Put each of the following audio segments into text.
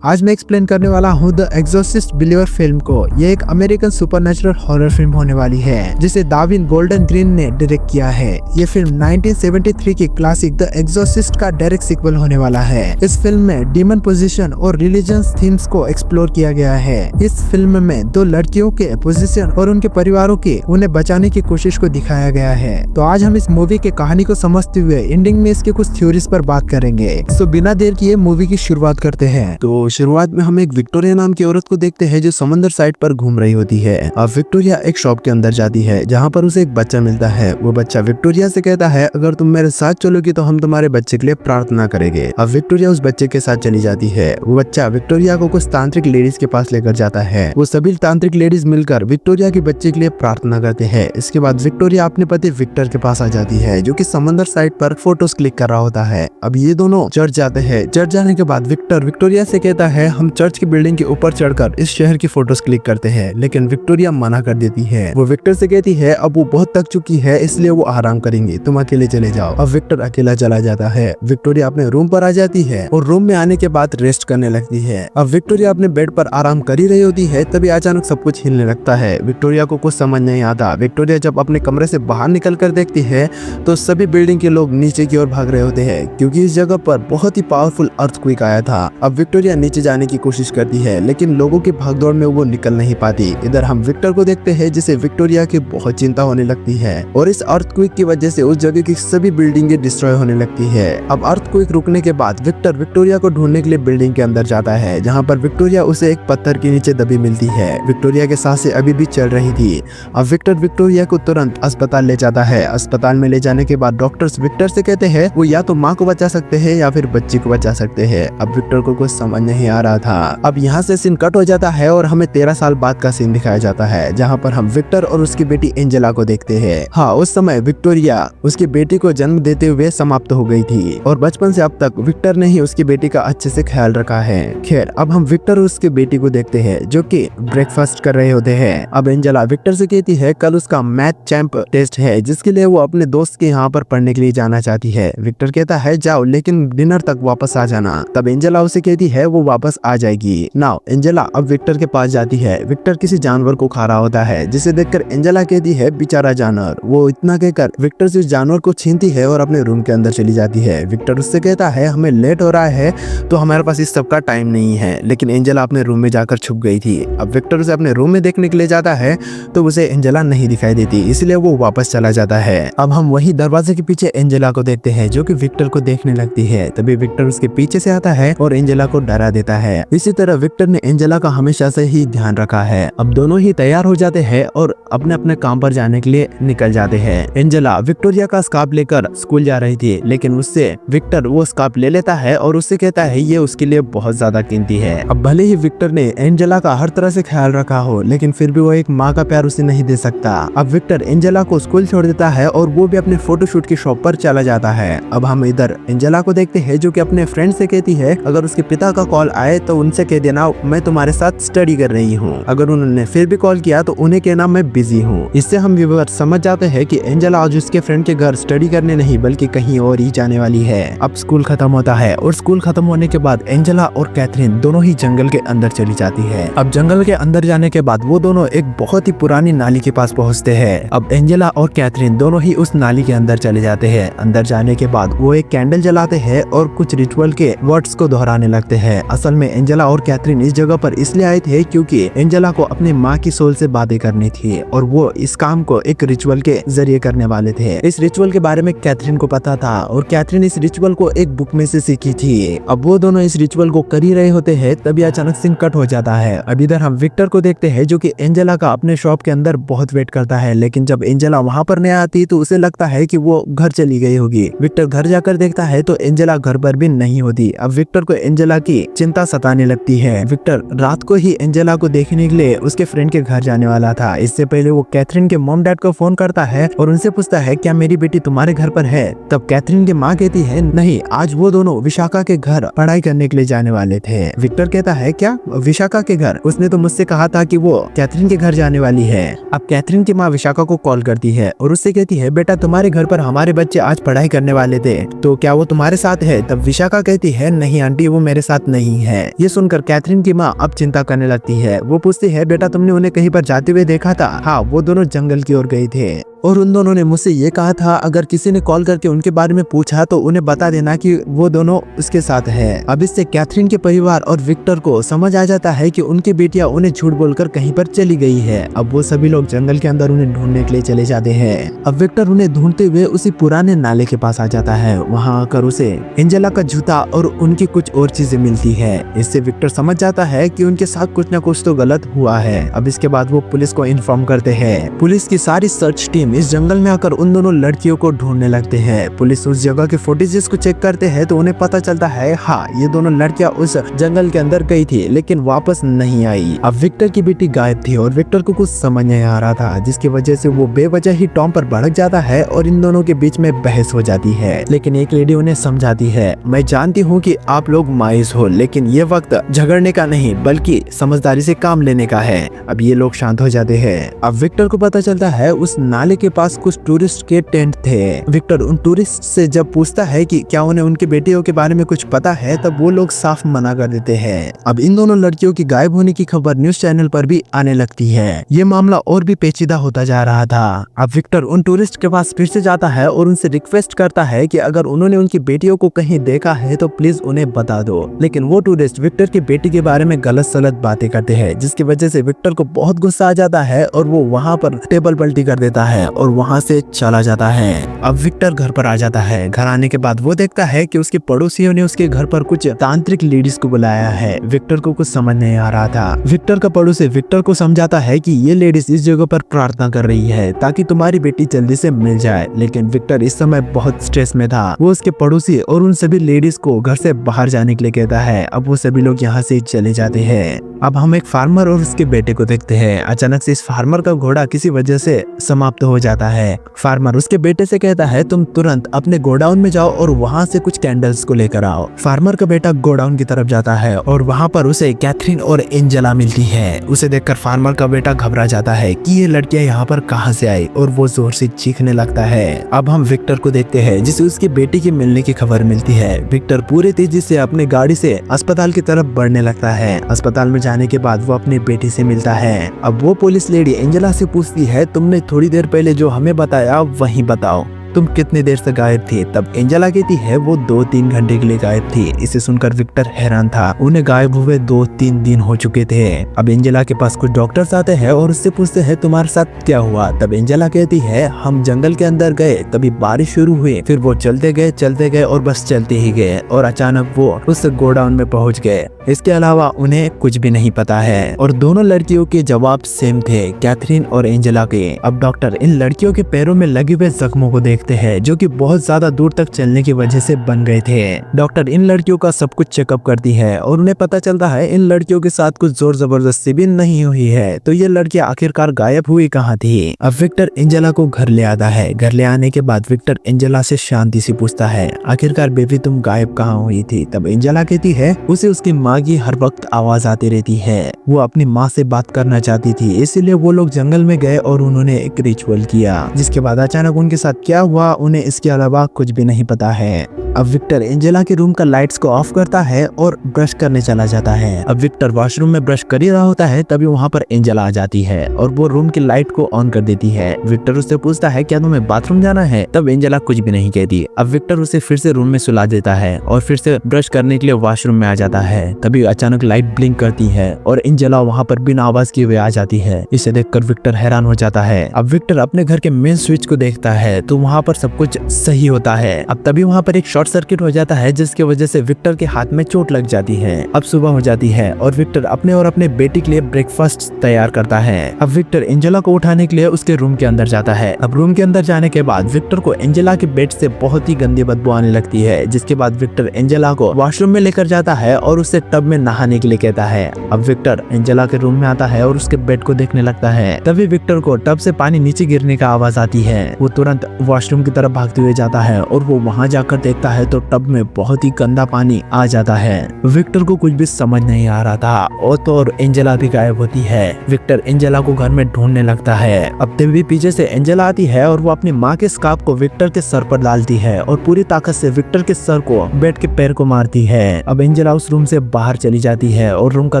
आज मैं एक्सप्लेन करने वाला हूँ द एग्जॉर्सिस्ट बिलीवर फिल्म को। ये एक अमेरिकन सुपरनैचुरल हॉरर फिल्म होने वाली है जिसे दाविन गोल्डन ग्रीन ने डायरेक्ट किया है। ये फिल्म 1973 की क्लासिक द एग्जॉर्सिस्ट का डायरेक्ट सीक्वल होने वाला है। इस फिल्म में डीमन पोजीशन और रिलीजियस थीम्स को एक्सप्लोर किया गया है। इस फिल्म में दो लड़कियों के पोजीशन और उनके परिवारों की उन्हें बचाने की कोशिश को दिखाया गया है। तो आज हम इस मूवी की कहानी को समझते हुए एंडिंग में इसके कुछ थ्योरीज पर बात करेंगे। तो बिना देर किए मूवी की शुरुआत करते हैं। तो शुरुआत में हम एक विक्टोरिया नाम की औरत को देखते हैं जो समंदर साइड पर घूम रही होती है। अब विक्टोरिया एक शॉप के अंदर जाती है जहाँ पर उसे एक बच्चा मिलता है। वो बच्चा विक्टोरिया से कहता है अगर तुम मेरे साथ चलोगी तो हम तुम्हारे बच्चे के लिए प्रार्थना करेंगे। अब विक्टोरिया उस बच्चे के साथ चली जाती है। वो बच्चा विक्टोरिया को कुछ तांत्रिक लेडीज के पास लेकर जाता है। वो सभी तांत्रिक लेडीज मिलकर विक्टोरिया के बच्चे के लिए प्रार्थना करते हैं। इसके बाद विक्टोरिया अपने पति विक्टर के पास आ जाती है जो कि समंदर साइड पर फोटोज क्लिक कर रहा होता है। अब ये दोनों चर्च जाते हैं। चर्च जाने के बाद विक्टर विक्टोरिया से कहता है हम चर्च की बिल्डिंग के ऊपर चढ़कर इस शहर की फोटोज क्लिक करते हैं, लेकिन विक्टोरिया मना कर देती है। वो विक्टर से कहती है अब वो बहुत थक चुकी है इसलिए वो आराम करेंगी, तुम अकेले चले जाओ। अब विक्टर अकेला चला जाता है। विक्टोरिया अपने रूम पर आ जाती है और रूम में आने के बाद रेस्ट करने लगती है। अब विक्टोरिया अपने बेड पर आराम कर ही रही होती है तभी अचानक सब कुछ हिलने लगता है। विक्टोरिया को कुछ समझ नहीं आता। विक्टोरिया जब अपने कमरे से बाहर निकल कर देखती है तो सभी बिल्डिंग के लोग नीचे की ओर भाग रहे होते हैं क्योंकि इस जगह पर बहुत ही पावरफुल अर्थक्वेक आया था। अब विक्टोरिया नीचे जाने की कोशिश करती है लेकिन लोगों की भागदौड़ में वो निकल नहीं पाती। इधर हम विक्टर को देखते हैं जिसे विक्टोरिया की बहुत चिंता होने लगती है और इस अर्थक्वेक की वजह से उस जगह की सभी बिल्डिंगें डिस्ट्रॉय होने लगती है। अब अर्थक्वेक रुकने के बाद विक्टर विक्टोरिया को ढूंढने के लिए बिल्डिंग के अंदर जाता है जहाँ पर विक्टोरिया उसे एक पत्थर के नीचे दबी मिलती है। विक्टोरिया के सांसें अभी भी चल रही थी। अब विक्टर विक्टोरिया को तुरंत अस्पताल ले जाता है। अस्पताल में ले जाने के बाद डॉक्टर्स विक्टर से कहते हैं वो या तो माँ को बचा सकते हैं या फिर बच्ची को बचा सकते हैं। अब विक्टर को कुछ समझ नहीं आ रहा था। अब यहाँ से सीन कट हो जाता है और हमें 13 साल बाद का सीन दिखाया जाता है जहाँ पर हम विक्टर और उसकी बेटी एंजेला को देखते हैं। हाँ, उस समय विक्टोरिया उसकी बेटी को जन्म देते हुए समाप्त हो गई थी और बचपन से अब तक विक्टर ने ही उसकी बेटी का अच्छे से ख्याल रखा है। खैर, अब हम विक्टर और उसकी बेटी को देखते हैं जो कि ब्रेकफास्ट कर रहे होते हैं। अब एंजेला विक्टर से कहती है कल उसका मैथ चैंप टेस्ट है जिसके लिए वो अपने दोस्त के यहाँ पर पढ़ने के लिए जाना चाहती है। विक्टर कहता है जाओ लेकिन डिनर तक वापस आ जाना। तब एंजेला उसे कहती है वो वापस आ जाएगी। नाउ एंजेला अब विक्टर के पास जाती है। विक्टर किसी जानवर को खा रहा होता है जिसे देखकर एंजेला कहती है बेचारा जानवर। वो इतना कहकर विक्टर से उस जानवर को छीनती है और अपने रूम के अंदर चली जाती है। विक्टर उससे कहता है हमें लेट हो रहा है तो हमारे पास इस सब का टाइम नहीं है, लेकिन एंजेला अपने रूम में जाकर छुप गई थी। अब विक्टर उसे अपने रूम में देखने के लिए जाता है तो उसे एंजेला नहीं दिखाई देती, इसलिए वो वापस चला जाता है। अब हम वही दरवाजे के पीछे एंजेला को देखते हैं जो कि विक्टर को देखने लगती है। तभी विक्टर उसके पीछे से आता है और एंजेला को डरा देता है। इसी तरह विक्टर ने एंजेला का हमेशा से ही ध्यान रखा है। अब दोनों ही तैयार हो जाते हैं और अपने अपने काम पर जाने के लिए निकल जाते हैं। एंजेला विक्टोरिया का स्कार्फ लेकर स्कूल जा रही थी लेकिन उससे विक्टर वो स्कार्फ ले लेता है और उससे कहता है ये उसके लिए बहुत ज्यादा कीमती है। अब भले ही विक्टर ने एंजेला का हर तरह से ख्याल रखा हो लेकिन फिर भी वो एक माँ का प्यार उसे नहीं दे सकता। अब विक्टर एंजेला को स्कूल छोड़ देता है और वो भी अपने फोटोशूट की शॉप पर चला जाता है। अब हम इधर एंजेला को देखते हैं जो कि अपने फ्रेंड से कहती है अगर उसके पिता का कॉल आए तो उनसे कह देना मैं तुम्हारे साथ स्टडी कर रही हूँ। अगर उन्होंने फिर भी कॉल किया तो उन्हें कहना मैं बिजी हूँ। इससे हम व्यूअर समझ जाते हैं कि एंजेला आज उसके फ्रेंड के घर स्टडी करने नहीं बल्कि कहीं और ही जाने वाली है। अब स्कूल खत्म होता है और स्कूल खत्म होने के बाद एंजेला और कैथरीन दोनों ही जंगल के अंदर चली जाती है। अब जंगल के अंदर जाने के बाद वो दोनों एक बहुत ही पुरानी नाली के पास पहुँचते हैं। अब एंजेला और कैथरीन दोनों ही उस नाली के अंदर चले जाते हैं। अंदर जाने के बाद वो एक कैंडल जलाते हैं और कुछ रिचुअल के वर्ड्स को दोहराने लगते हैं। असल में एंजेला और कैथरीन इस जगह पर इसलिए आए थे क्योंकि एंजेला को अपनी माँ की सोल से बातें करनी थी और वो इस काम को एक रिचुअल के जरिए करने वाले थे। इस रिचुअल के बारे में कैथरीन को पता था और कैथरीन इस रिचुअल को एक बुक में से सीखी थी। अब वो दोनों इस रिचुअल को कर ही रहे होते हैं तभी अचानक सीन कट हो जाता है। अब इधर हम विक्टर को देखते हैं जो कि एंजेला का अपने शॉप के अंदर बहुत वेट करता है लेकिन जब एंजेला वहाँ पर नहीं आती तो उसे लगता है कि वो घर चली गई होगी। विक्टर घर जाकर देखता है तो एंजेला घर पर भी नहीं होती। अब विक्टर को एंजेला की चिंता सताने लगती है। विक्टर रात को ही एंजेला को देखने के लिए उसके फ्रेंड के घर जाने वाला था। इससे पहले वो कैथरीन के मॉम डैड को फोन करता है और उनसे पूछता है क्या मेरी बेटी तुम्हारे घर पर है। तब कैथरीन की माँ कहती है नहीं, आज वो दोनों विशाखा के घर पढ़ाई करने के लिए जाने वाले थे। विक्टर कहता है क्या विशाखा के घर? उसने तो मुझसे कहा था कि वो कैथरीन के घर जाने वाली है। अब कैथरीन की माँ विशाखा को कॉल करती है और उससे कहती है बेटा तुम्हारे घर पर हमारे बच्चे आज पढ़ाई करने वाले थे तो क्या वो तुम्हारे साथ है? तब विशाखा कहती है नहीं आंटी, वो मेरे साथ नहीं नहीं है। ये सुनकर कैथरीन की माँ अब चिंता करने लगती है। वो पूछती है, बेटा तुमने उन्हें कहीं पर जाते हुए देखा था? हाँ, वो दोनों जंगल की ओर गए थे और उन दोनों ने मुझसे ये कहा था अगर किसी ने कॉल करके उनके बारे में पूछा तो उन्हें बता देना कि वो दोनों उसके साथ है। अब इससे कैथरीन के परिवार और विक्टर को समझ आ जाता है कि उनकी बेटियां उन्हें झूठ बोलकर कहीं पर चली गई है। अब वो सभी लोग जंगल के अंदर उन्हें ढूंढने के लिए चले जाते हैं। अब विक्टर उन्हें ढूंढते हुए उसी पुराने नाले के पास आ जाता है। वहाँ आकर उसे एंजेला का जूता और उनकी कुछ और चीजें मिलती है। इससे विक्टर समझ जाता है कि उनके साथ कुछ न कुछ तो गलत हुआ है। अब इसके बाद वो पुलिस को इन्फॉर्म करते हैं। पुलिस की सारी सर्च टीम इस जंगल में आकर उन दोनों लड़कियों को ढूंढने लगते हैं। पुलिस उस जगह के फुटेजेस को चेक करते हैं तो उन्हें पता चलता है हाँ, ये दोनों लड़कियां उस जंगल के अंदर गई थी लेकिन वापस नहीं आई। अब विक्टर की बेटी गायब थी और विक्टर को कुछ समझ नहीं आ रहा था, जिसकी वजह से वो बेवजह ही टॉम पर भड़क जाता है और इन दोनों के बीच में बहस हो जाती है। लेकिन एक लेडी उन्हें समझाती है, मैं जानती हूँ कि आप लोग मायूस हो लेकिन ये वक्त झगड़ने का नहीं बल्कि समझदारी से काम लेने का है। अब ये लोग शांत हो जाते हैं। अब विक्टर को पता चलता है उस नाले के पास कुछ टूरिस्ट के टेंट थे। विक्टर उन टूरिस्ट से जब पूछता है कि क्या उन्हें उनकी बेटियों के बारे में कुछ पता है, तब वो लोग साफ मना कर देते हैं। अब इन दोनों लड़कियों की गायब होने की खबर न्यूज चैनल पर भी आने लगती है। ये मामला और भी पेचीदा होता जा रहा था। अब विक्टर उन टूरिस्ट के पास फिर से जाता है और उनसे रिक्वेस्ट करता है कि अगर उन्होंने उनकी बेटियों को कहीं देखा है तो प्लीज उन्हें बता दो। लेकिन वो टूरिस्ट विक्टर की बेटी के बारे में गलत सलत बातें करते हैं, जिसकी वजह से विक्टर को बहुत गुस्सा आ जाता है और वो वहाँ पर टेबल पलटी कर देता है और वहाँ से चला जाता है। अब विक्टर घर पर आ जाता है। घर आने के बाद वो देखता है कि उसके पड़ोसियों ने उसके घर पर कुछ तांत्रिक लेडीज को बुलाया है। विक्टर को कुछ समझ नहीं आ रहा था। विक्टर का पड़ोसी विक्टर को समझाता है कि ये लेडीज इस जगह पर प्रार्थना कर रही है ताकि तुम्हारी बेटी जल्दी से मिल जाए। लेकिन विक्टर इस समय बहुत स्ट्रेस में था। वो उसके पड़ोसी और उन सभी लेडीज को घर से बाहर जाने के लिए कहता है। अब वो सभी लोग यहाँ से चले जाते हैं। अब हम एक फार्मर और उसके बेटे को देखते हैं। अचानक से इस फार्मर का घोड़ा किसी वजह से समाप्त हो जाता है। फार्मर उसके बेटे से कहता है तुम तुरंत अपने गोडाउन में जाओ और वहाँ से कुछ कैंडल्स को लेकर आओ। फार्मर का बेटा गोडाउन की तरफ जाता है और वहाँ पर उसे कैथरीन और एंजेला मिलती है। उसे देखकर फार्मर का बेटा घबरा जाता है कि ये लड़कियां यहाँ पर कहाँ से आई और वो जोर से चीखने लगता है। अब हम विक्टर को देखते हैं जिसे उसकी बेटी के मिलने की खबर मिलती है। विक्टर पूरे तेजी से अपने गाड़ी से अस्पताल की तरफ बढ़ने लगता है। अस्पताल में जाने के बाद वो अपनी बेटी से मिलता है। अब वो पुलिस लेडी एंजेला से पूछती है तुमने थोड़ी देर पहले जो हमें बताया वही बताओ, तुम कितनी देर से गायब थी? तब एंजेला कहती है वो 2-3 घंटे के लिए गायब थी। इसे सुनकर विक्टर हैरान था। उन्हें गायब हुए 2-3 दिन हो चुके थे। अब एंजेला के पास कुछ डॉक्टर्स आते हैं और उससे पूछते हैं तुम्हारे साथ क्या हुआ? तब एंजेला कहती है हम जंगल के अंदर गए, तभी बारिश शुरू हुई, फिर वो चलते गए और बस चलते ही गए और अचानक वो उस गोडाउन में पहुंच गए। इसके अलावा उन्हें कुछ भी नहीं पता है। और दोनों लड़कियों के जवाब सेम थे, कैथरीन और एंजेला के। अब डॉक्टर इन लड़कियों के पैरों में लगे हुए जख्मों को देखते हैं जो कि बहुत ज्यादा दूर तक चलने की वजह से बन गए थे। डॉक्टर इन लड़कियों का सब कुछ चेकअप करती है और उन्हें पता चलता है इन लड़कियों के साथ कुछ जोर जबरदस्ती भी नहीं हुई है। तो ये लड़कियां आखिरकार गायब हुई कहाँ थी? अब विक्टर एंजेला को घर ले आता है। घर ले आने के बाद विक्टर एंजेला से शांति से पूछता है आखिरकार बेबी तुम गायब कहाँ हुई थी? तब एंजेला कहती है उसे उसकी माँ की हर वक्त आवाज आती रहती है। वो अपनी माँ से बात करना चाहती थी, इसीलिए वो लोग जंगल में गए और उन्होंने एक रिचुअल किया, जिसके बाद अचानक उनके साथ क्या हुआ उन्हें इसके अलावा कुछ भी नहीं पता है। अब विक्टर एंजेला के रूम का लाइट्स को ऑफ करता है और ब्रश करने चला जाता है। अब विक्टर वॉशरूम में ब्रश कर ही रहा होता है, तभी वहाँ पर एंजेला आ जाती है और वो रूम की लाइट को ऑन कर देती है। विक्टर उससे पूछता है क्या तुम्हें बाथरूम जाना है? तब एंजेला कुछ भी नहीं कहती। अब विक्टर उसे फिर से रूम में सुला देता है और फिर से ब्रश करने के लिए वॉशरूम में आ जाता है। तभी अचानक लाइट ब्लिंक करती है और एंजेला वहाँ पर बिना आवाज किए हुए आ जाती है। इसे देखकर विक्टर हैरान हो जाता है। अब विक्टर अपने घर के मेन स्विच को देखता है तो वहाँ पर सब कुछ सही होता है। अब तभी वहाँ पर एक शॉर्ट सर्किट हो जाता है जिसकी वजह से विक्टर के हाथ में चोट लग जाती है। अब सुबह हो जाती है और विक्टर अपने और अपने बेटी के लिए ब्रेकफास्ट तैयार करता है। अब विक्टर एंजेला को उठाने के लिए उसके रूम के अंदर जाता है। अब रूम के अंदर जाने के बाद विक्टर को एंजेला के बेड से बहुत ही गंदी बदबू आने लगती है, जिसके बाद विक्टर एंजेला को वॉशरूम में लेकर जाता है और उससे टब में नहाने के लिए कहता है। अब विक्टर एंजेला के रूम में आता है और उसके बेड को देखने लगता है। तभी विक्टर को टब से पानी नीचे गिरने का आवाज आती है। वो तुरंत वॉशरूम वॉशरूम की तरफ भागते हुए जाता है और वो वहाँ जाकर देखता है तो टब में बहुत ही गंदा पानी आ जाता है। विक्टर को कुछ भी समझ नहीं आ रहा था और तो और एंजेला भी गायब होती है। विक्टर एंजेला को घर में ढूंढने लगता है। अब तभी पीछे से एंजेला आती है और वो अपनी माँ के स्कार्फ को विक्टर के सर पर डालती है और पूरी ताकत से विक्टर के सर को बेड के पैर को मारती है। अब एंजेला उस रूम से बाहर चली जाती है और रूम का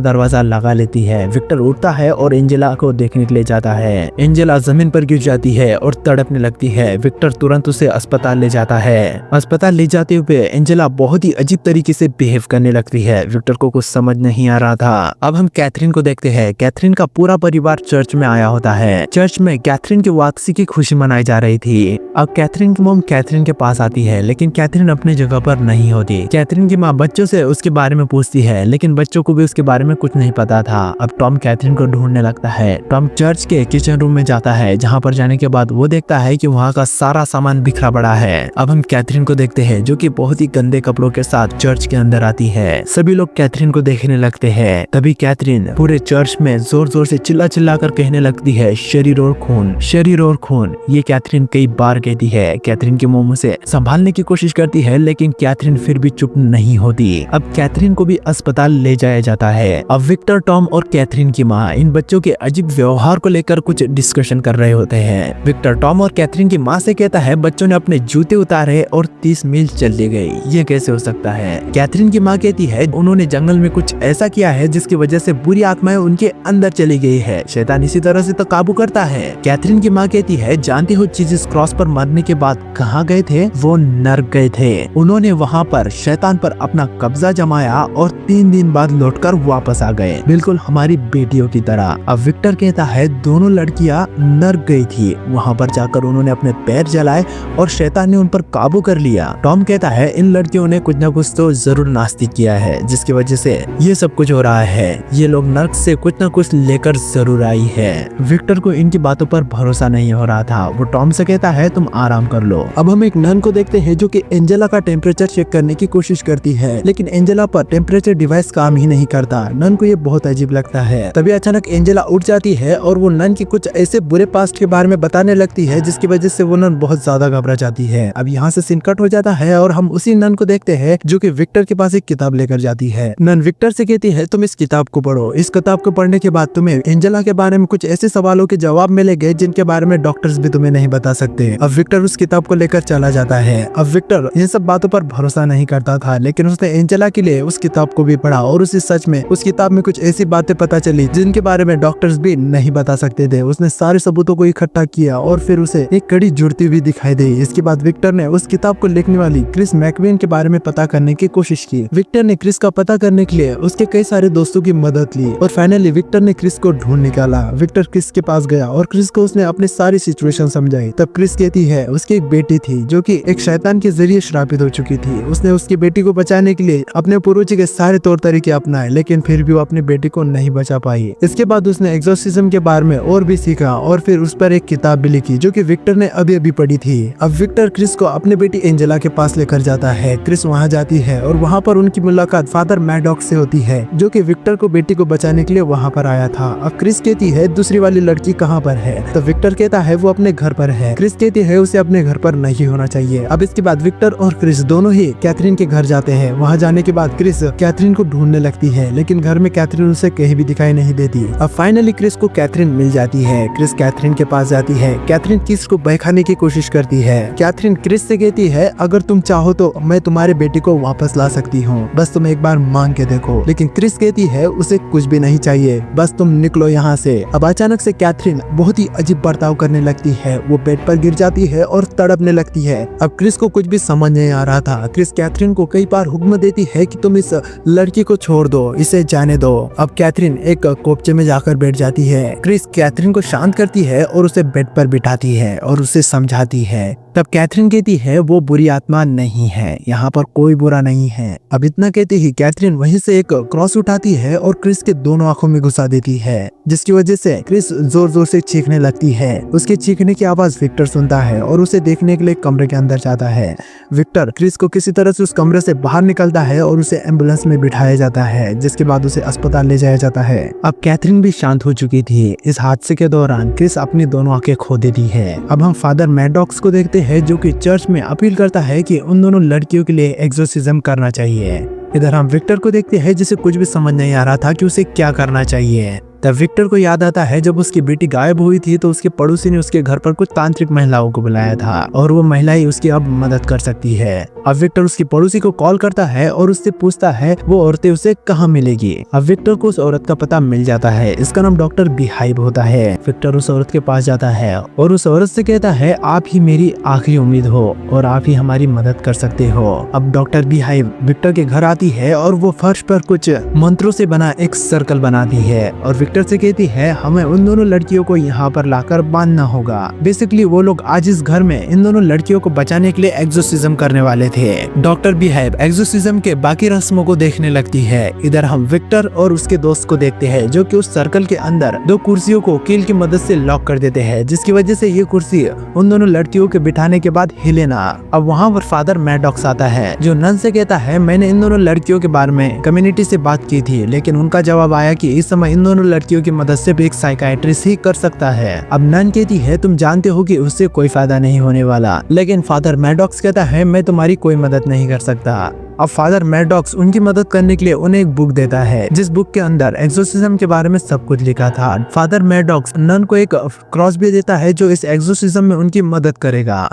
दरवाजा लगा लेती है। विक्टर उठता है और एंजेला को देखने के लिए जाता है। एंजेला जमीन पर गिर जाती है और तड़पने लगती है। विक्टर तुरंत उसे अस्पताल ले जाता है। अस्पताल ले जाते हुए एंजेला बहुत ही अजीब तरीके से बिहेव करने लगती है। विक्टर को कुछ समझ नहीं आ रहा था। अब हम कैथरीन को देखते हैं। कैथरीन का पूरा परिवार चर्च में आया होता है। चर्च में कैथरीन की वापसी की खुशी मनाई जा रही थी। अब कैथरीन की मॉम कैथरीन के पास आती है, लेकिन कैथरीन अपनी जगह पर नहीं होती। कैथरीन की माँ बच्चों से उसके बारे में पूछती है, लेकिन बच्चों को भी उसके बारे में कुछ नहीं पता था। अब टॉम कैथरीन को ढूंढने लगता है। टॉम चर्च के किचन रूम में जाता है, जहाँ पर जाने के बाद वो देखता है कि वहाँ का सारा सामान बिखरा पड़ा है। अब हम कैथरीन को देखते हैं, जो कि बहुत ही गंदे कपड़ों के साथ चर्च के अंदर आती है। सभी लोग कैथरीन को देखने लगते हैं। तभी कैथरीन पूरे चर्च में जोर जोर से चिल्ला चिल्ला कर कहने लगती है, शरीर और खून, शरीर और खून। ये कैथरीन कई बार कहती है। कैथरीन की मॉम उसे संभालने की कोशिश करती है, लेकिन कैथरीन फिर भी चुप नहीं होती। अब कैथरीन को भी अस्पताल ले जाया जाता है। अब विक्टर, टॉम और कैथरीन की माँ इन बच्चों के अजीब व्यवहार को लेकर कुछ डिस्कशन कर रहे होते हैं। विक्टर टॉम और कैथरीन की माँ से कहता है, बच्चों ने अपने जूते उतारे और 30 मील चली गई, ये कैसे हो सकता है। कैथरीन की माँ कहती है, उन्होंने जंगल में कुछ ऐसा किया है जिसकी वजह से बुरी आत्माएं उनके अंदर चली गई है। शैतान इसी तरह से तो काबू करता है। कैथरीन की माँ कहती है, जानती हो जीसस क्रॉस पर मरने के बाद कहाँ गए थे? वो नर्क गए थे। उन्होंने वहाँ पर शैतान पर अपना कब्जा जमाया और 3 दिन बाद लौटकर वापस आ गए, बिल्कुल हमारी बेटियों की तरह। अब विक्टर कहता है, दोनों लड़कियां नर्क गई थी, वहाँ पर जाकर उन्होंने अपने पैर जलाए और शैतान ने उन पर काबू कर लिया। टॉम कहता है, इन लड़कियों ने कुछ न कुछ तो जरूर नास्तिक किया है, जिसकी वजह से ये सब कुछ हो रहा है। ये लोग नर्क से कुछ न कुछ लेकर जरूर आई है। विक्टर को इनकी बातों पर भरोसा नहीं हो रहा था। वो टॉम से कहता है, तुम आराम कर लो। अब हम एक नन को देखते हैं, जो कि एंजेला का टेम्परेचर चेक करने की कोशिश करती है, लेकिन एंजेला पर टेम्परेचर डिवाइस काम ही नहीं करता। नन को ये बहुत अजीब लगता है। तभी अचानक एंजेला उठ जाती है और वो नन की कुछ ऐसे बुरे पास्ट के बारे में बताने लगती है, जिसकी वजह से वो नन बहुत ज्यादा घबरा जाती है। अब यहाँ से सीन कट हो जाता है और हम उसी नन को देखते हैं, जो कि विक्टर के पास एक किताब लेकर जाती है। नन विक्टर से कहती है, तुम इस किताब को पढ़ो। इस किताब को पढ़ने के बाद तुम्हें एंजेला के बारे में कुछ ऐसे सवालों के जवाब मिलेंगे जिनके बारे में डॉक्टर्स भी तुम्हें नहीं बता सकते। अब विक्टर उस किताब को लेकर चला जाता है। अब विक्टर इन सब बातों पर भरोसा नहीं करता था, लेकिन उसने एंजेला के लिए उस किताब को भी पढ़ा और उसी सच में उस किताब में कुछ ऐसी बातें पता चली जिनके बारे में डॉक्टर्स भी नहीं बता सकते थे। उसने सारे सबूतों को इकट्ठा किया और फिर उसे एक कड़ी जुड़ती हुई दिखाई दी। इसके बाद विक्टर ने उस किताब को लिखने वाली क्रिस मैकवीन के बारे में पता करने की कोशिश की। विक्टर ने क्रिस का पता करने के लिए उसके कई सारे दोस्तों की मदद ली और फाइनली विक्टर ने क्रिस को ढूंढ निकाला। विक्टर क्रिस के पास गया और क्रिस को उसने अपनी सारी सिचुएशन समझाई। तब क्रिस कहती है, उसकी एक बेटी थी जो कि एक शैतान के जरिए श्रापित हो चुकी थी। उसने उसकी बेटी को बचाने के लिए अपने पूर्वज के सारे तौर तरीके अपनाए, लेकिन फिर भी वो अपनी बेटी को नहीं बचा पाई। इसके बाद उसने एक्सोर्सिज्म के बारे में और भी सीखा और फिर उस पर एक किताब भी लिखी, जो कि विक्टर ने अभी अभी पढ़ी थी। अब विक्टर क्रिस को अपनी बेटी एंजेला के पास लेकर जाता है। क्रिस वहाँ जाती है और वहाँ पर उनकी मुलाकात फादर मैडॉक्स से होती है, जो कि विक्टर को बेटी को बचाने के लिए वहाँ पर आया था। अब क्रिस कहती है, दूसरी वाली लड़की कहाँ पर है? तो विक्टर कहता है, वो अपने घर पर है। क्रिस कहती है, उसे अपने घर पर नहीं होना चाहिए। अब इसके बाद विक्टर और क्रिस दोनों ही कैथरीन के घर जाते हैं। वहाँ जाने के बाद क्रिस कैथरीन को ढूंढने लगती है, लेकिन घर में कैथरीन उसे कहीं भी दिखाई नहीं देती। अब फाइनली क्रिस को कैथरीन मिल जाती है। क्रिस कैथरीन के पास जाती है। कैथरीन क्रिस को बहकाने की कोशिश करती है। कैथरीन क्रिस से कहती है, अगर तुम चाहो तो मैं तुम्हारे बेटी को वापस ला सकती हूँ, बस तुम एक बार मांग के देखो। लेकिन क्रिस कहती है, उसे कुछ भी नहीं चाहिए, बस तुम निकलो यहाँ से। अब अचानक से कैथरीन बहुत ही अजीब बर्ताव करने लगती है। वो बेड पर गिर जाती है और तड़पने लगती है। अब क्रिस को कुछ भी समझ नहीं आ रहा था। क्रिस कैथरीन को कई बार हुक्म देती है कि तुम इस लड़की को छोड़ दो, इसे जाने दो। अब कैथरीन एक कोपचे में जाकर बैठ जाती है। क्रिस कैथरीन को शांत करती है और उसे बेड पर बिठाती है और उसे समझाती है। तब कैथरीन कहती है, वो बुरी आत्मा नहीं है, यहाँ पर कोई बुरा नहीं है। अब इतना कहती ही कैथरीन वहीं से एक क्रॉस उठाती है और क्रिस के दोनों आंखों में घुसा देती है, जिसकी वजह से क्रिस जोर जोर से चीखने लगती है। उसके चीखने की आवाज विक्टर सुनता है और उसे देखने के लिए कमरे के अंदर जाता है। विक्टर क्रिस को किसी तरह से उस कमरे से बाहर निकलता है और उसे एम्बुलेंस में बिठाया जाता है, जिसके बाद उसे अस्पताल ले जाया जाता है। अब कैथरीन भी शांत हो चुकी थी। इस हादसे के दौरान क्रिस अपनी दोनों आंखें खो देती है। अब हम फादर मैडॉक्स को देखते हैं जो कि चर्च में अपील करता है कि उन दोनों लड़कियों के लिए एक्सोर्सिज्म करना चाहिए। इधर हम विक्टर को देखते हैं जिसे कुछ भी समझ नहीं आ रहा था कि उसे क्या करना चाहिए। तब विक्टर को याद आता है जब उसकी बेटी गायब हुई थी तो उसके पड़ोसी ने उसके घर पर कुछ तांत्रिक महिलाओं को बुलाया था और वो महिला ही उसकी अब मदद कर सकती है। अब विक्टर उसकी पड़ोसी को कॉल करता है और उससे पूछता है वो औरतें उसे कहाँ मिलेगी। अब विक्टर को उस औरत का पता मिल जाता है, इसका नाम डॉक्टर बिहाइव होता है। विक्टर उस औरत के पास जाता है और उस औरत से कहता है आप ही मेरी आखिरी उम्मीद हो और आप ही हमारी मदद कर सकते हो। अब डॉक्टर बिहाइव विक्टर के घर आती है और वो फर्श पर कुछ मंत्रों से बना एक सर्कल बनाती है और विक्टर से कहती है हमें उन दोनों लड़कियों को यहाँ पर लाकर बांधना होगा। बेसिकली वो लोग आज इस घर में इन दोनों लड़कियों को बचाने के लिए एक्सोर्सिज्म करने वाले थे। डॉक्टर बिहाइव एक्सोर्सिज्म के बाकी रस्मों को देखने लगती है। इधर हम विक्टर और उसके दोस्त को देखते हैं जो कि उस सर्कल के अंदर दो कुर्सियों को कील की मदद से लॉक कर देते हैं, जिसकी वजह से ये कुर्सी उन दोनों लड़कियों के बिठाने के बाद हिले ना। अब वहाँ पर फादर मैडॉक्स आता है जो नन से कहता है मैंने इन दोनों लड़कियों के बारे में कम्युनिटी से बात की थी, लेकिन उनका जवाब आया कि इस समय इन दोनों लड़कियों की मदद सिर्फ एक साइकाइट्रिस्ट ही कर सकता है। अब नन कहती है तुम जानते हो कि उससे कोई फायदा नहीं होने वाला, लेकिन फादर मैडॉक्स कहता है मैं तुम्हारी कोई मदद नहीं कर सकता। अब फादर मैडॉक्स उनकी मदद करने के लिए उन्हें एक बुक देता है जिस बुक के अंदर एक्सोर्सिज्म के बारे में सब कुछ लिखा था। फादर मैडॉक्स नन को एक क्रॉस भी देता है जो इस एक्सोर्सिज्म में उनकी मदद करेगा।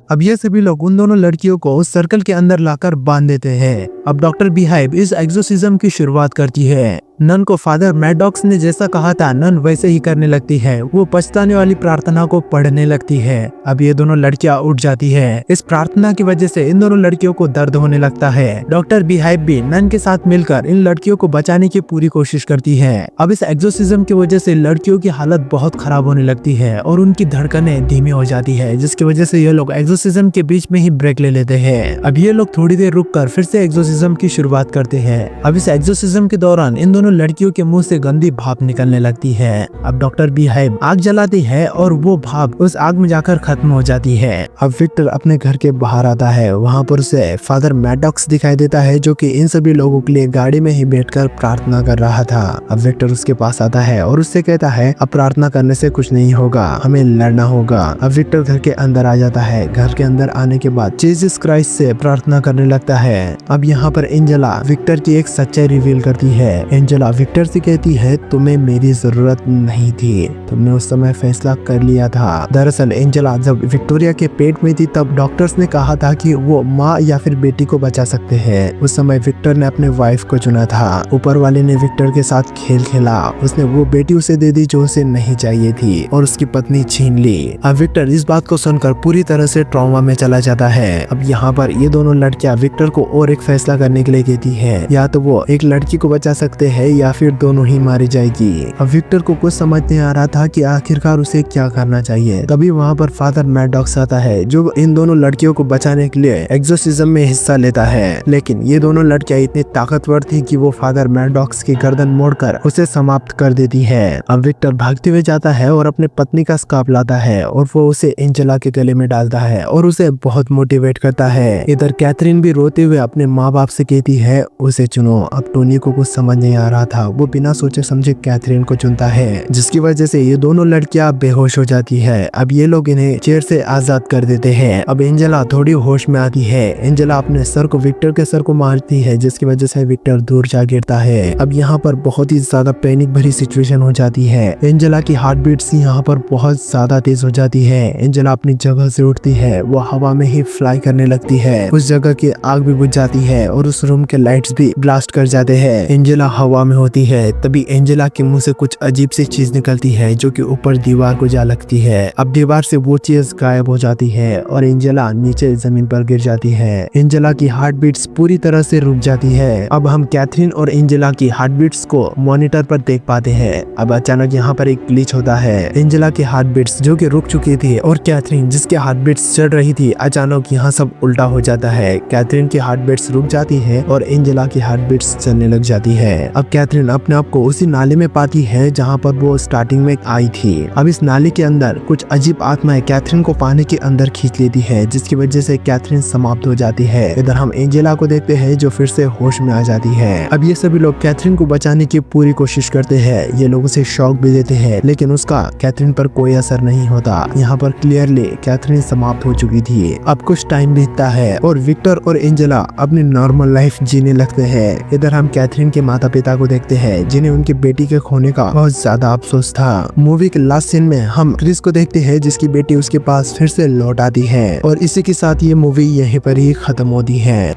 अब ये सभी लोग उन दोनों लड़कियों को उस सर्कल के अंदर लाकर बांध देते हैं। अब डॉक्टर बिहाइव इस एक्सोर्सिज्म की शुरुआत करती है। नन को फादर मैडॉक्स ने जैसा कहा था नन वैसे ही करने लगती है। वो पछताने वाली प्रार्थना को पढ़ने लगती है। अब ये दोनों लड़कियां उठ जाती है। इस प्रार्थना की वजह से इन दोनों लड़कियों को दर्द होने लगता है। डॉक्टर बिहाइव भी नन के साथ मिलकर इन लड़कियों को बचाने की पूरी कोशिश करती है। अब इस एक्सोर्सिज्म की वजह से लड़कियों की हालत बहुत खराब होने लगती है और उनकी धड़कनें धीमी हो जाती है, जिसकी वजह से ये लोग एक्सोर्सिज्म के बीच में ही ब्रेक ले लेते हैं। अब ये लोग थोड़ी देर रुककर फिर से एक्सोर्सिज्म की शुरुआत करते हैं। अब इस एक्सोर्सिज्म के दौरान इन दोनों लड़कियों के मुंह से गंदी भाप निकलने लगती है। अब डॉक्टर बिहाइव आग जलाती है और वो भाप उस आग में जाकर खत्म हो जाती है। अब विक्टर अपने घर के बाहर आता है। वहाँ पर उसे फादर मैडॉक्स दिखाई देता है जो कि इन सभी लोगों के लिए गाड़ी में ही बैठकर प्रार्थना कर रहा था। अब विक्टर उसके पास आता है और उससे कहता है अब प्रार्थना करने से कुछ नहीं होगा, हमें लड़ना होगा। अब विक्टर घर के अंदर आ जाता है। घर के अंदर आने के बाद जीसस क्राइस्ट से प्रार्थना करने लगता है। अब यहाँ पर एंजेला विक्टर की एक सच्चाई रिवील करती है। एंजेला विक्टर से कहती है तुम्हें मेरी जरूरत नहीं थी, तुमने उस समय फैसला कर लिया था। दरअसल एंजेला जब विक्टोरिया के पेट में थी तब डॉक्टर्स ने कहा था कि वो माँ या फिर बेटी को बचा सकते हैं। उस समय विक्टर ने अपने वाइफ को चुना था। ऊपर वाले ने विक्टर के साथ खेल खेला। उसने वो बेटी उसे दे दी जो उसे नहीं चाहिए थी और उसकी पत्नी छीन ली। अब विक्टर इस बात को सुनकर पूरी तरह से ट्रॉमा में चला जाता है। अब यहाँ पर ये दोनों लड़कियां विक्टर को और एक फैसला करने के लिए कहती है, या तो वो एक लड़की को बचा सकते हैं या फिर दोनों ही मारी जाएगी। अब विक्टर को कुछ समझ नहीं आ रहा था कि आखिरकार उसे क्या करना चाहिए। तभी वहाँ पर फादर मैडॉक्स आता है जो इन दोनों लड़कियों को बचाने के लिए एक्सोर्सिज्म में हिस्सा लेता है। लेकिन ये दोनों लड़कियां इतनी ताकतवर थी कि वो फादर मैडॉक्स की गर्दन मोड़कर उसे समाप्त कर देती है। अब विक्टर भागते हुए जाता है और अपने पत्नी का स्कार्फ लाता है और वो उसे एंजेला के गले में डालता है और उसे बहुत मोटिवेट करता है। इधर कैथरीन भी रोते हुए अपने माँ बाप से कहती है उसे चुनो। अब टोनी को कुछ समझ नहीं आ रहा था। वो बिना सोचे समझे कैथरीन को चुनता है, जिसकी वजह से ये दोनों लड़कियां बेहोश हो जाती है। अब ये लोग इन्हें चेयर से आजाद कर देते हैं। अब एंजेला थोड़ी होश में आती है। एंजेला अपने सर को विक्टर के सर को मारती है, जिसकी वजह से विक्टर दूर जा गिरता है। अब यहाँ पर बहुत ही ज्यादा पैनिक भरी सिचुएशन हो जाती है। एंजेला की हार्ट बीट्स यहाँ पर बहुत ज्यादा तेज हो जाती है। एंजेला अपनी जगह से उठती है। वो हवा में ही फ्लाई करने लगती है। उस जगह की आग भी बुझ जाती है और उस रूम के लाइट्स भी ब्लास्ट कर जाते हैं। एंजेला हवा में होती है। तभी एंजेला के मुंह से कुछ अजीब सी चीज निकलती है जो कि ऊपर दीवार को जा लगती है। अब दीवार से वो चीज गायब हो जाती है और एंजेला नीचे जमीन पर गिर जाती है। एंजेला की हार्ट बीट्स पूरी तरह से रुक जाती है। अब हम कैथरीन और एंजेला की हार्ट बीट्स को मॉनिटर पर देख पाते हैं। अब अचानक यहाँ पर एक ग्लिच होता है। एंजेला की हार्ट बीट्स जो कि रुक चुकी थी और कैथरीन जिसके हार्ट बीट्स चढ़ रही थी, अचानक यहाँ सब उल्टा हो जाता है। कैथरीन की हार्ट बीट्स रुक जाती है और एंजेला की हार्ट बीट्स चलने लग जाती है। अब कैथरीन अपने आप को उसी नाले में पाती है जहाँ पर वो स्टार्टिंग में आई थी। अब इस नाले के अंदर कुछ अजीब आत्माएं कैथरीन को पानी के अंदर खींच लेती है, जिसकी वजह से कैथरीन समाप्त हो जाती है। इधर हम एंजेला को देखते हैं जो फिर से होश में आ जाती है। अब ये सभी लोग कैथरीन को बचाने की पूरी कोशिश करते हैं, ये लोग उसे शॉक भी देते हैं, लेकिन उसका कैथरीन पर कोई असर नहीं होता। यहाँ पर क्लियरली कैथरीन समाप्त हो चुकी थी। अब कुछ टाइम बीतता है और विक्टर और एंजेला अपनी नॉर्मल लाइफ जीने लगते हैं। इधर हम कैथरीन के माता पिता को देखते हैं जिन्हें उनकी बेटी के खोने का बहुत ज्यादा अफसोस था। मूवी के लास्ट सीन में हम क्रिस को देखते हैं जिसकी बेटी उसके पास फिर से लौट आती है और इसी के साथ ये मूवी यहीं पर ही खत्म होती है।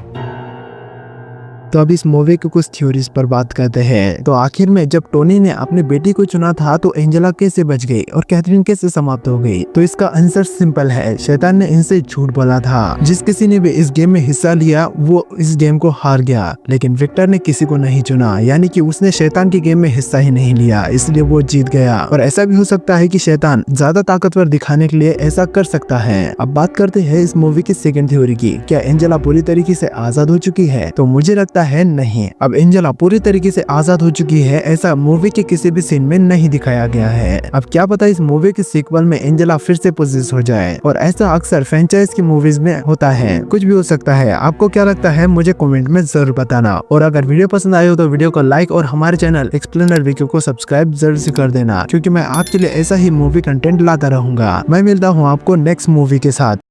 तो अब इस मूवी के कुछ थ्योरीज पर बात करते हैं। तो आखिर में जब टोनी ने अपने बेटी को चुना था तो एंजेला कैसे बच गई और कैथरीन कैसे समाप्त हो गई? तो इसका आंसर सिंपल है, शैतान ने इनसे झूठ बोला था। जिस किसी ने भी इस गेम में हिस्सा लिया वो इस गेम को हार गया, लेकिन विक्टर ने किसी को नहीं चुना, यानी कि उसने शैतान की गेम में हिस्सा ही नहीं लिया, इसलिए वो जीत गया। और ऐसा भी हो सकता है कि शैतान ज्यादा ताकतवर दिखाने के लिए ऐसा कर सकता है। अब बात करते हैं इस मूवी की सेकंड थ्योरी की, क्या एंजेला पूरी तरीके से आजाद हो चुकी है? तो मुझे लगता है नहीं। अब एंजेला पूरी तरीके से आजाद हो चुकी है ऐसा मूवी के किसी भी सीन में नहीं दिखाया गया है। अब क्या पता इस मूवी के सीक्वल में एंजेला फिर से पोजेस हो जाए, और ऐसा अक्सर फ्रेंचाइज की मूवीज में होता है। कुछ भी हो सकता है। आपको क्या लगता है मुझे कमेंट में जरूर बताना, और अगर वीडियो पसंद आए हो तो वीडियो को लाइक और हमारे चैनल एक्सप्लेनर वीडियो को सब्सक्राइब जरूर से कर देना, क्योंकि मैं आपके लिए ऐसा ही मूवी कंटेंट लाता रहूंगा। मैं मिलता हूँ आपको नेक्स्ट मूवी के साथ।